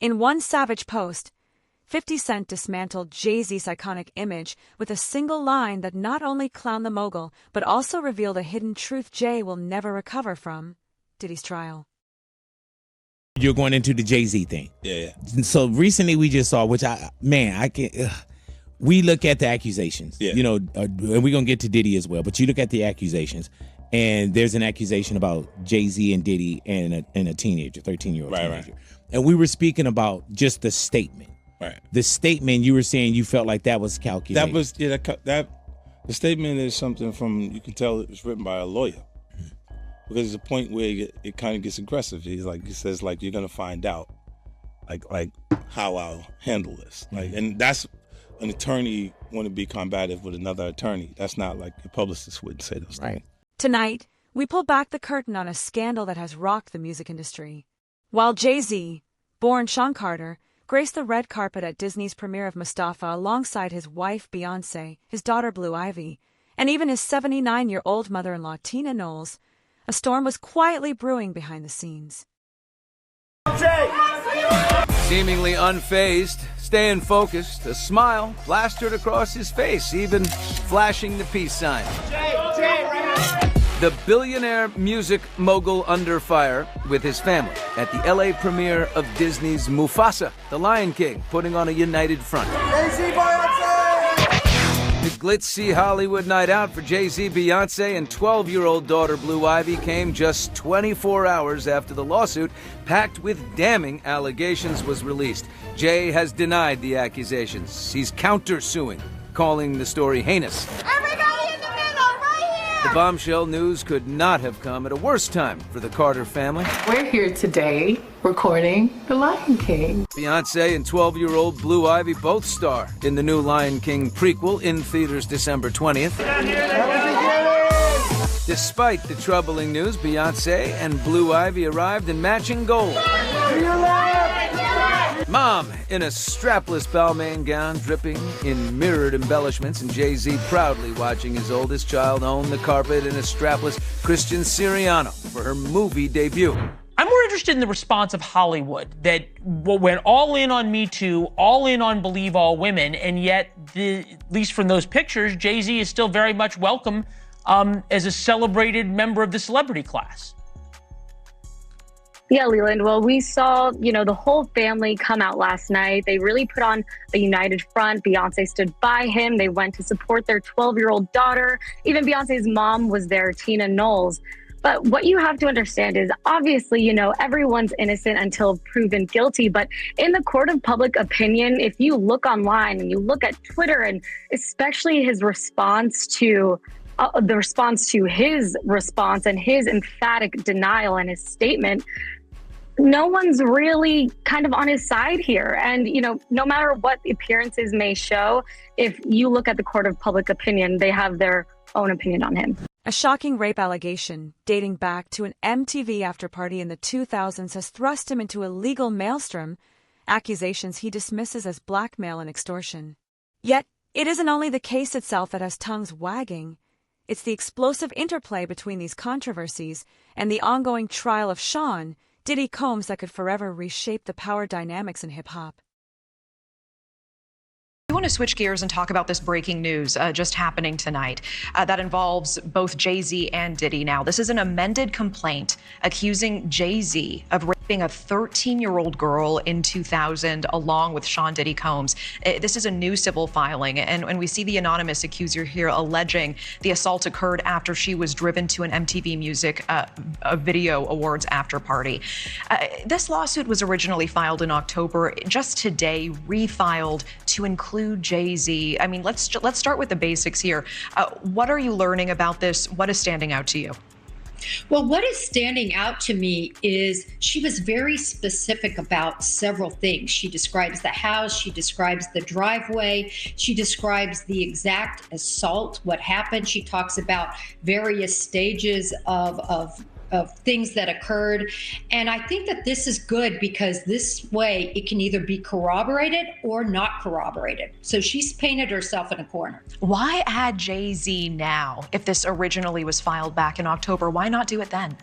In one savage post, 50 Cent dismantled Jay-Z's iconic image with a single line that not only clowned the mogul, but also revealed a hidden truth Jay will never recover from: Diddy's trial. You're going into the Jay-Z thing. Yeah. So recently we just saw, we look at the accusations, and we're going to get to Diddy as well, but you look at the accusations, and there's an accusation about Jay-Z and Diddy and a teenager, 13-year-old teenager. Right. And we were speaking about just the statement. Right. The statement, you were saying you felt like that was calculated. That was, the statement is something you can tell it was written by a lawyer. Because there's a point where it kind of gets aggressive. He says, you're going to find out, like how I'll handle this. And that's an attorney want to be combative with another attorney. That's not like a publicist wouldn't say those things. Tonight, we pull back the curtain on a scandal that has rocked the music industry. While Jay-Z, born Sean Carter, graced the red carpet at Disney's premiere of Mustafa alongside his wife Beyoncé, his daughter Blue Ivy, and even his 79-year-old mother-in-law Tina Knowles, a storm was quietly brewing behind the scenes. Seemingly unfazed, staying focused, a smile plastered across his face, even flashing the peace sign. The billionaire music mogul under fire with his family at the LA premiere of Disney's Mufasa, The Lion King, putting on a united front. The glitzy Hollywood night out for Jay-Z, Beyoncé, and 12-year-old daughter Blue Ivy came just 24 hours after the lawsuit, packed with damning allegations, was released. Jay has denied the accusations. He's countersuing, calling the story heinous. The bombshell news could not have come at a worse time for the Carter family. We're here today recording The Lion King. Beyoncé and 12-year-old Blue Ivy both star in the new Lion King prequel in theaters December 20th. Despite the troubling news, Beyoncé and Blue Ivy arrived in matching gold. Mom in a strapless Balmain gown dripping in mirrored embellishments, and Jay-Z proudly watching his oldest child own the carpet in a strapless Christian Siriano for her movie debut. I'm more interested in the response of Hollywood that went all in on Me Too, all in on Believe All Women, and yet, at least from those pictures, Jay-Z is still very much welcome as a celebrated member of the celebrity class. Yeah, Leland. Well, we saw, the whole family come out last night. They really put on a united front. Beyonce stood by him. They went to support their 12-year-old daughter. Even Beyonce's mom was there, Tina Knowles. But what you have to understand is, obviously, everyone's innocent until proven guilty. But in the court of public opinion, if you look online and you look at Twitter, and especially his response to the response to his response and his emphatic denial and his statement, no one's really kind of on his side here. And, no matter what the appearances may show, if you look at the court of public opinion, they have their own opinion on him. A shocking rape allegation dating back to an MTV after-party in the 2000s has thrust him into a legal maelstrom, accusations he dismisses as blackmail and extortion. Yet, it isn't only the case itself that has tongues wagging. It's the explosive interplay between these controversies and the ongoing trial of Sean Diddy Combs that could forever reshape the power dynamics in hip-hop. I want to switch gears and talk about this breaking news just happening tonight that involves both Jay-Z and Diddy. Now, this is an amended complaint accusing Jay-Z of raping a 13-year-old girl in 2000 along with Sean Diddy Combs. This is a new civil filing, and we see the anonymous accuser here alleging the assault occurred after she was driven to an MTV Music Video Awards after party. This lawsuit was originally filed in October, just today refiled to include Jay-Z. I mean, let's start with the basics here. What are you learning about this? What is standing out to you? Well, what is standing out to me is she was very specific about several things. She describes the house, she describes the driveway, she describes the exact assault, what happened. She talks about various stages of things that occurred. And I think that this is good because this way it can either be corroborated or not corroborated. So she's painted herself in a corner. Why add Jay-Z now if this originally was filed back in October? Why not do it then?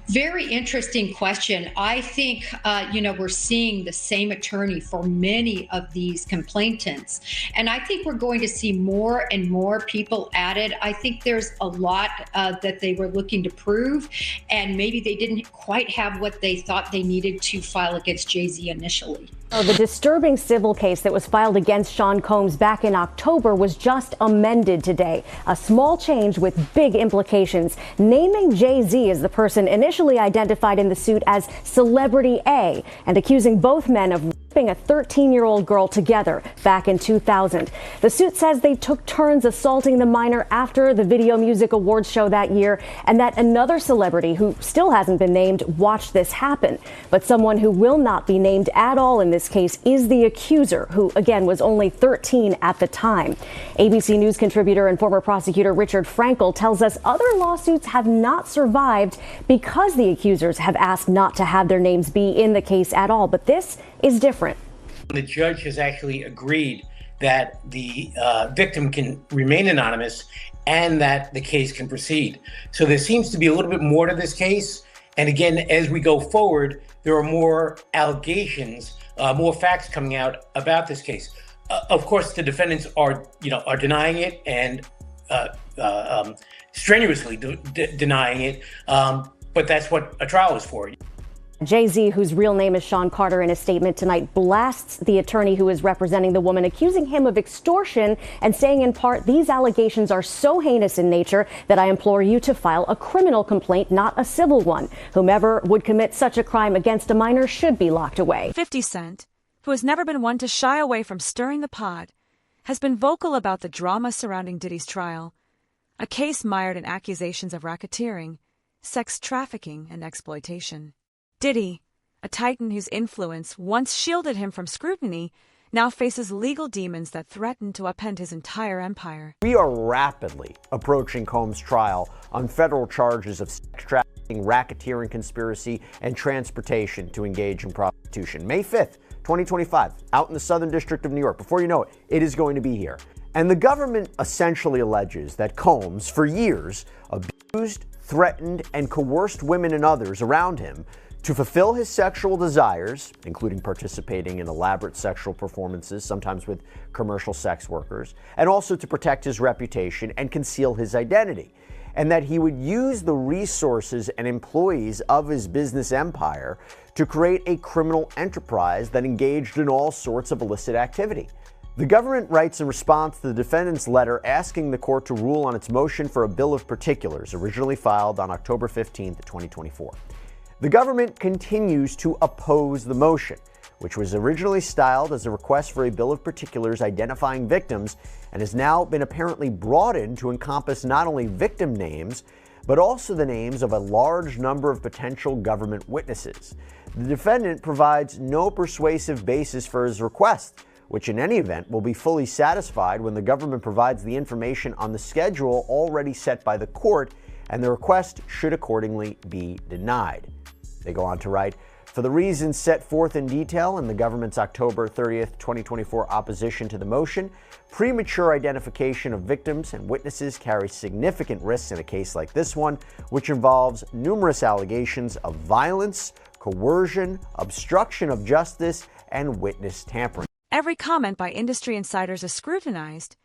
Very interesting question. I think, we're seeing the same attorney for many of these complainants. And I think we're going to see more and more people added. I think there's a lot that they were looking to prove, and maybe they didn't quite have what they thought they needed to file against Jay-Z initially. The disturbing civil case that was filed against Sean Combs back in October was just amended today. A small change with big implications, naming Jay-Z as the person initially identified in the suit as Celebrity A and accusing both men of raping a 13-year-old girl together back in 2000. The suit says they took turns assaulting the minor after the Video Music Awards show that year, and that another celebrity who still hasn't been named watched this happen. But someone who will not be named at all in this case is the accuser, who again was only 13 at the time. ABC News contributor and former prosecutor Richard Frankel tells us other lawsuits have not survived because the accusers have asked not to have their names be in the case at all. But this is different. The judge has actually agreed that the victim can remain anonymous and that the case can proceed. So there seems to be a little bit more to this case. And again, as we go forward, there are more allegations, more facts coming out about this case. Of course, the defendants are denying it and strenuously denying it. But that's what a trial is for. Jay-Z, whose real name is Sean Carter, in a statement tonight blasts the attorney who is representing the woman, accusing him of extortion and saying in part, "These allegations are so heinous in nature that I implore you to file a criminal complaint, not a civil one. Whomever would commit such a crime against a minor should be locked away." 50 Cent, who has never been one to shy away from stirring the pot, has been vocal about the drama surrounding Diddy's trial, a case mired in accusations of racketeering, sex trafficking, and exploitation. Diddy, a titan whose influence once shielded him from scrutiny, now faces legal demons that threaten to upend his entire empire. We are rapidly approaching Combs' trial on federal charges of sex trafficking, racketeering conspiracy, and transportation to engage in prostitution. May 5th, 2025, out in the Southern District of New York. Before you know it, it is going to be here. And the government essentially alleges that Combs, for years, abused, threatened, and coerced women and others around him to fulfill his sexual desires, including participating in elaborate sexual performances, sometimes with commercial sex workers, and also to protect his reputation and conceal his identity, and that he would use the resources and employees of his business empire to create a criminal enterprise that engaged in all sorts of illicit activity. The government writes in response to the defendant's letter asking the court to rule on its motion for a bill of particulars, originally filed on October 15, 2024. The government continues to oppose the motion, which was originally styled as a request for a bill of particulars identifying victims and has now been apparently broadened to encompass not only victim names, but also the names of a large number of potential government witnesses. The defendant provides no persuasive basis for his request, which in any event will be fully satisfied when the government provides the information on the schedule already set by the court, and the request should accordingly be denied. They go on to write, for the reasons set forth in detail in the government's October 30th, 2024 opposition to the motion, premature identification of victims and witnesses carries significant risks in a case like this one, which involves numerous allegations of violence, coercion, obstruction of justice, and witness tampering. Every comment by industry insiders is scrutinized,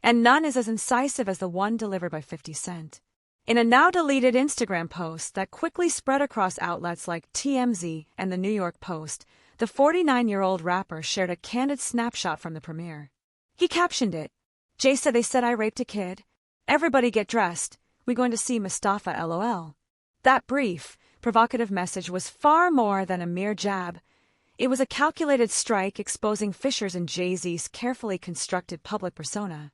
and none is as incisive as the one delivered by 50 Cent. In a now-deleted Instagram post that quickly spread across outlets like TMZ and the New York Post, the 49-year-old rapper shared a candid snapshot from the premiere. He captioned it, "Jay said they said I raped a kid. Everybody get dressed. We going to see Mustafa LOL." That brief, provocative message was far more than a mere jab. It was a calculated strike exposing fissures in Jay-Z's carefully constructed public persona.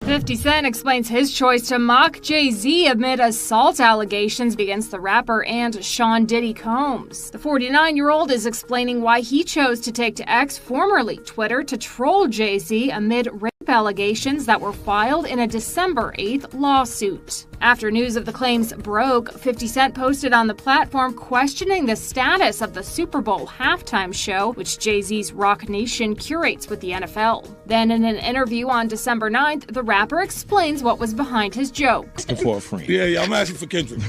50 Cent explains his choice to mock Jay-Z amid assault allegations against the rapper and Sean Diddy Combs. The 49-year-old is explaining why he chose to take to X, formerly Twitter, to troll Jay-Z amid rape allegations that were filed in a December 8th lawsuit. After news of the claims broke, 50 Cent posted on the platform questioning the status of the Super Bowl halftime show, which Jay-Z's Rock Nation curates with the NFL. Then in an interview on December 9th, the rapper explains what was behind his joke. For a friend. Yeah, I'm asking for Kendrick.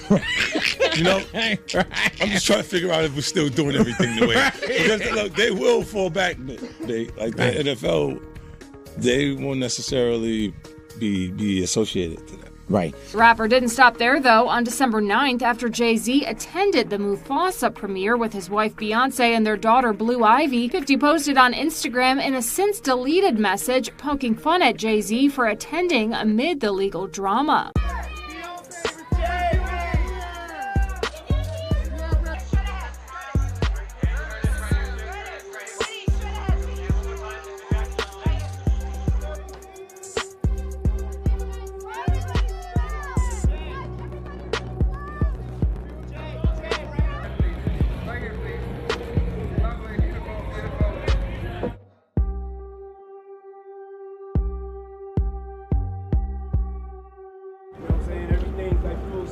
You know? I'm just trying to figure out if we're still doing everything the way. Because look, they will fall back. The NFL, they won't necessarily be associated to that. Right. The rapper didn't stop there, though. On December 9th, after Jay-Z attended the Mufasa premiere with his wife Beyonce and their daughter Blue Ivy, 50 posted on Instagram in a since-deleted message poking fun at Jay-Z for attending amid the legal drama.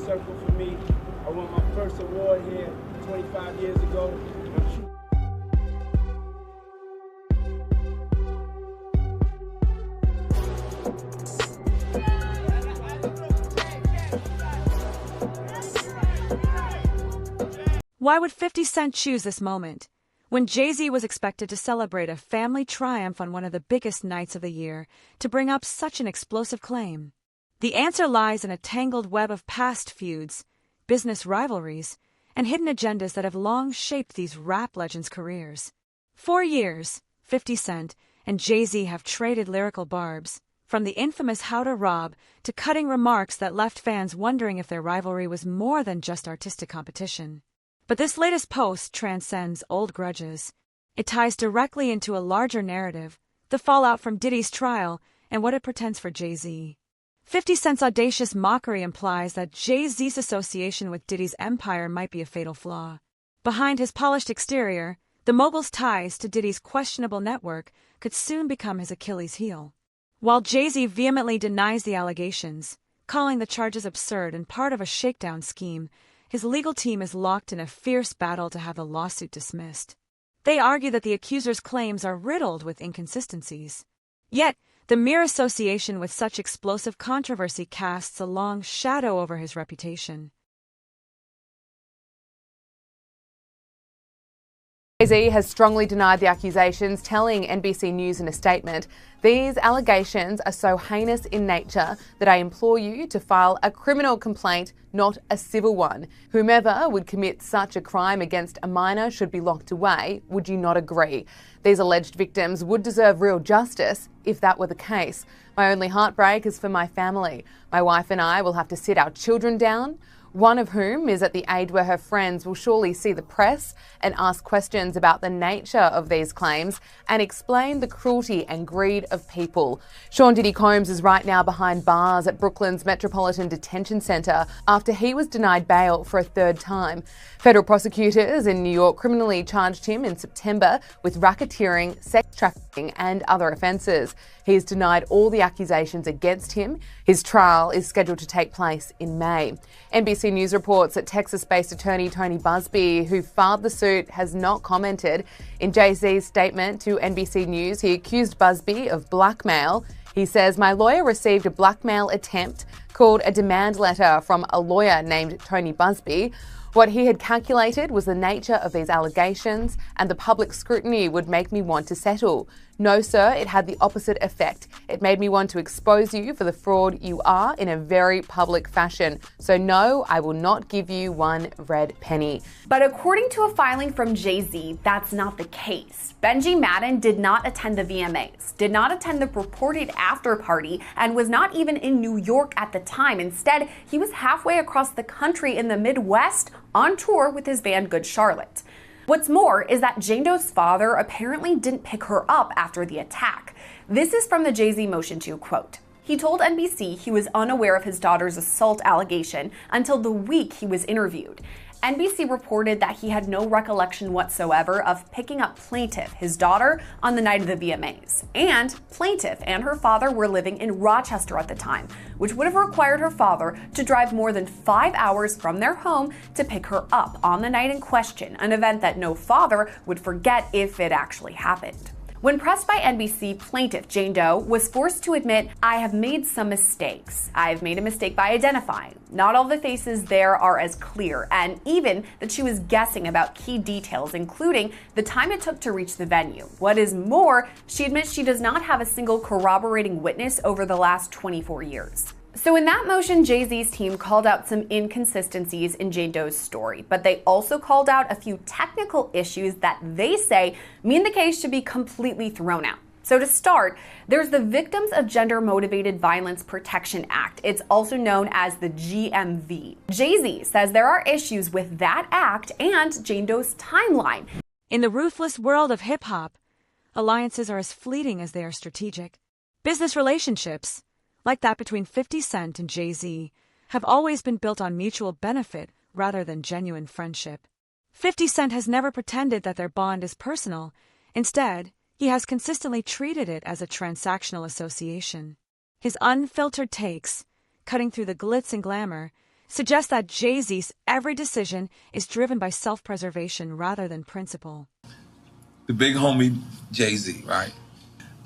Circle for me. I won my first award here 25 years ago. Why would 50 Cent choose this moment, when Jay-Z was expected to celebrate a family triumph on one of the biggest nights of the year, to bring up such an explosive claim? The answer lies in a tangled web of past feuds, business rivalries, and hidden agendas that have long shaped these rap legends' careers. For years, 50 Cent and Jay-Z have traded lyrical barbs, from the infamous How to Rob to cutting remarks that left fans wondering if their rivalry was more than just artistic competition. But this latest post transcends old grudges. It ties directly into a larger narrative, the fallout from Diddy's trial and what it portends for Jay-Z. 50 Cent's audacious mockery implies that Jay-Z's association with Diddy's empire might be a fatal flaw. Behind his polished exterior, the mogul's ties to Diddy's questionable network could soon become his Achilles heel. While Jay-Z vehemently denies the allegations, calling the charges absurd and part of a shakedown scheme, his legal team is locked in a fierce battle to have the lawsuit dismissed. They argue that the accuser's claims are riddled with inconsistencies. Yet, the mere association with such explosive controversy casts a long shadow over his reputation. Jay-Z has strongly denied the accusations, telling NBC News in a statement, "These allegations are so heinous in nature that I implore you to file a criminal complaint, not a civil one. Whomever would commit such a crime against a minor should be locked away. Would you not agree? These alleged victims would deserve real justice if that were the case. My only heartbreak is for my family. My wife and I will have to sit our children down, one of whom is at the age where her friends will surely see the press and ask questions about the nature of these claims and explain the cruelty and greed of people." Cent Diddy Combs is right now behind bars at Brooklyn's Metropolitan Detention Center after he was denied bail for a third time. Federal prosecutors in New York criminally charged him in September with racketeering, sex trafficking and other offences. He has denied all the accusations against him. His trial is scheduled to take place in May. NBC News reports that Texas-based attorney Tony Busby, who filed the suit, has not commented. In Jay-Z's statement to NBC News, he accused Busby of blackmail. He says, "My lawyer received a blackmail attempt called a demand letter from a lawyer named Tony Busby. What he had calculated was the nature of these allegations and the public scrutiny would make me want to settle. No, sir, it had the opposite effect. It made me want to expose you for the fraud you are in a very public fashion. So no, I will not give you one red penny." But according to a filing from Jay-Z, that's not the case. Benji Madden did not attend the VMAs, did not attend the purported after party, and was not even in New York at the time. Instead, he was halfway across the country in the Midwest on tour with his band Good Charlotte. What's more is that Jane Doe's father apparently didn't pick her up after the attack. This is from the Jay-Z Motion 2 quote. He told NBC he was unaware of his daughter's assault allegation until the week he was interviewed. NBC reported that he had no recollection whatsoever of picking up Plaintiff, his daughter, on the night of the VMAs. And Plaintiff and her father were living in Rochester at the time, which would have required her father to drive more than 5 hours from their home to pick her up on the night in question, an event that no father would forget if it actually happened. When pressed by NBC, plaintiff Jane Doe was forced to admit, "I have made some mistakes. I've made a mistake by identifying. Not all the faces there are as clear," and even that she was guessing about key details, including the time it took to reach the venue. What is more, she admits she does not have a single corroborating witness over the last 24 years. So in that motion, Jay-Z's team called out some inconsistencies in Jane Doe's story, but they also called out a few technical issues that they say mean the case should be completely thrown out. So to start, there's the Victims of Gender Motivated Violence Protection Act. It's also known as the GMV. Jay-Z says there are issues with that act and Jane Doe's timeline. In the ruthless world of hip-hop, alliances are as fleeting as they are strategic. Business relationships, like that between 50 Cent and Jay-Z, have always been built on mutual benefit rather than genuine friendship. 50 Cent has never pretended that their bond is personal. Instead, he has consistently treated it as a transactional association. His unfiltered takes, cutting through the glitz and glamour, suggest that Jay-Z's every decision is driven by self-preservation rather than principle. The big homie Jay-Z, right?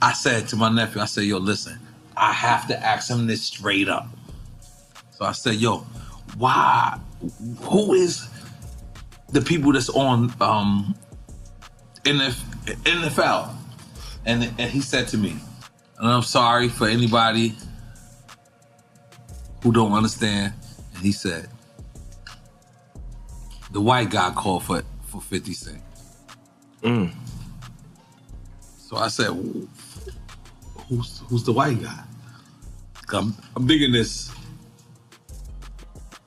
I said to my nephew, I said, yo, listen, I have to ask him this straight up. So I said, yo, who is the people that's on NFL? And he said to me, and I'm sorry for anybody who don't understand, and he said, the white guy called for 50 Cent. So I said, who's the white guy? I'm digging this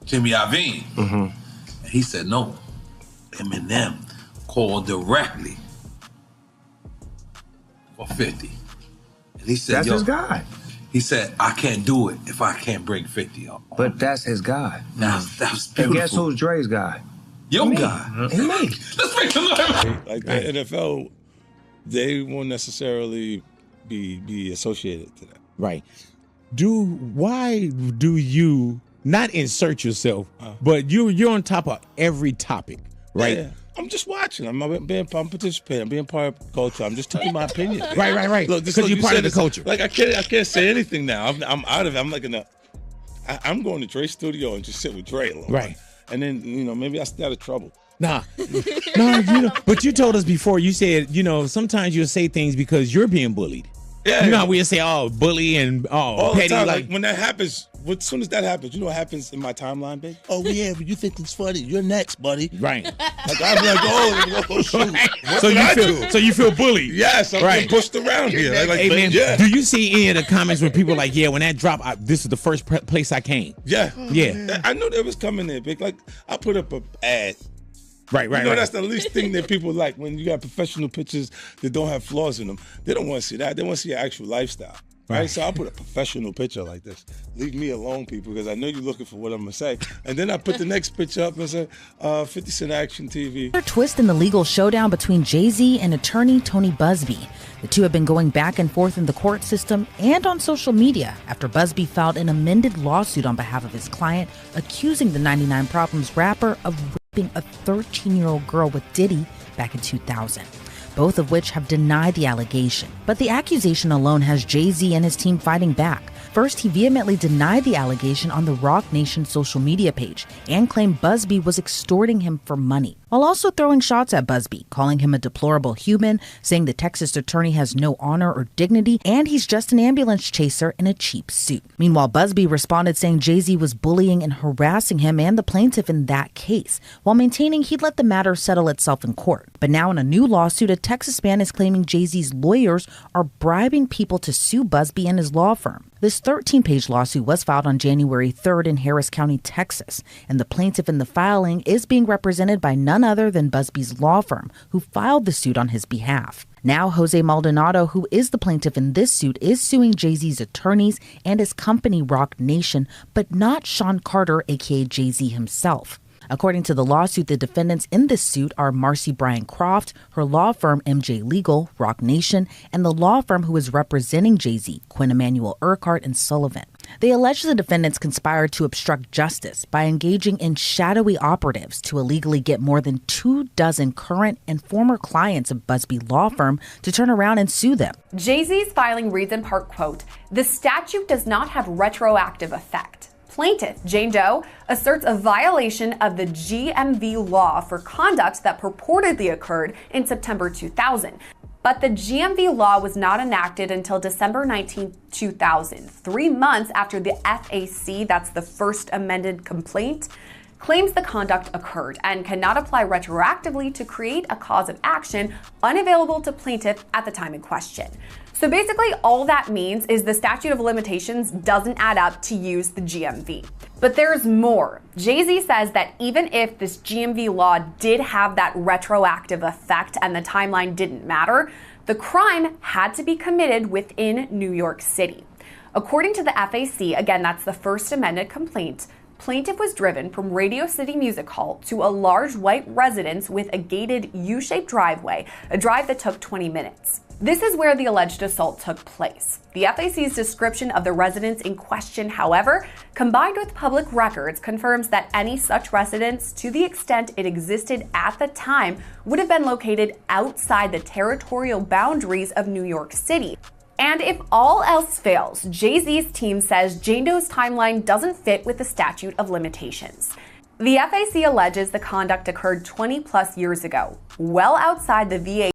Jimmy Iovine. And he said, no, Eminem called directly for 50. And he said, that's his guy. He said, I can't do it if I can't bring 50 up. But that's his guy. Now, that was beautiful. And guess who's Dre's guy? Your guy. Me. Let's make some noise. Like the NFL, they won't necessarily be associated to that. Right. Why do you not insert yourself, but you're on top of every topic, right? Yeah. I'm just watching. I'm participating. I'm being part of the culture. I'm just telling my opinion. Right. Because you're part of the culture. Like I can't say anything now. I'm out of it. I'm like I'm going to Dre's studio and just sit with Dre a little. Right. And then maybe I stay out of trouble. Nah, but you told us before. You said sometimes you'll say things because you're being bullied. Yeah. You know how we say, bully and all petty. The time, like when that happens, as soon as that happens, you know what happens in my timeline, babe? Oh yeah, but you think it's funny. You're next, buddy. Right. Like I'm like, oh shoot. Right. So you feel bullied. Yes, I'm getting pushed around here. Hey man, do you see any of the comments when people are like, yeah, when that dropped, this is the first place I came? Yeah. Yeah. I knew that was coming there, big. Like I put up an ad. Right. That's the least thing that people like when you got professional pictures that don't have flaws in them. They don't want to see that. They want to see your actual lifestyle. Right? So I'll put a professional picture like this. Leave me alone, people, because I know you're looking for what I'm going to say. And then I put the next picture up and say, 50 Cent Action TV. Another twist in the legal showdown between Jay-Z and attorney Tony Busby. The two have been going back and forth in the court system and on social media after Busby filed an amended lawsuit on behalf of his client, accusing the 99 Problems rapper of raping a 13-year-old girl with Diddy back in 2000. Both of which have denied the allegation. But the accusation alone has Jay-Z and his team fighting back. First, he vehemently denied the allegation on the Roc Nation social media page and claimed Busby was extorting him for money, while also throwing shots at Busby, calling him a deplorable human, saying the Texas attorney has no honor or dignity, and he's just an ambulance chaser in a cheap suit. Meanwhile, Busby responded saying Jay-Z was bullying and harassing him and the plaintiff in that case, while maintaining he'd let the matter settle itself in court. But now in a new lawsuit, a Texas man is claiming Jay-Z's lawyers are bribing people to sue Busby and his law firm. This 13-page lawsuit was filed on January 3rd in Harris County, Texas, and the plaintiff in the filing is being represented by none other than Busby's law firm, who filed the suit on his behalf. Now, Jose Maldonado, who is the plaintiff in this suit, is suing Jay-Z's attorneys and his company, Roc Nation, but not Sean Carter, aka Jay-Z himself. According to the lawsuit, the defendants in this suit are Marcy Bryan Croft, her law firm MJ Legal, Rock Nation, and the law firm who is representing Jay-Z, Quinn Emanuel Urquhart and Sullivan. They allege the defendants conspired to obstruct justice by engaging in shadowy operatives to illegally get more than 24 current and former clients of Busby law firm to turn around and sue them. Jay-Z's filing reads in part, quote, "The statute does not have retroactive effect." Plaintiff Jane Doe asserts a violation of the GMV law for conduct that purportedly occurred in September 2000. But the GMV law was not enacted until December 19, 2000, 3 months after the FAC, that's the first amended complaint, claims the conduct occurred and cannot apply retroactively to create a cause of action unavailable to plaintiff at the time in question. So basically all that means is the statute of limitations doesn't add up to use the GMV. But there's more. Jay-Z says that even if this GMV law did have that retroactive effect and the timeline didn't matter, the crime had to be committed within New York City. According to the FAC, again, that's the first amended complaint, plaintiff was driven from Radio City Music Hall to a large white residence with a gated U-shaped driveway, a drive that took 20 minutes. This is where the alleged assault took place. The FAC's description of the residence in question, however, combined with public records, confirms that any such residence, to the extent it existed at the time, would have been located outside the territorial boundaries of New York City. And if all else fails, Jay-Z's team says Jane Doe's timeline doesn't fit with the statute of limitations. The FAC alleges the conduct occurred 20 plus years ago, well outside the VA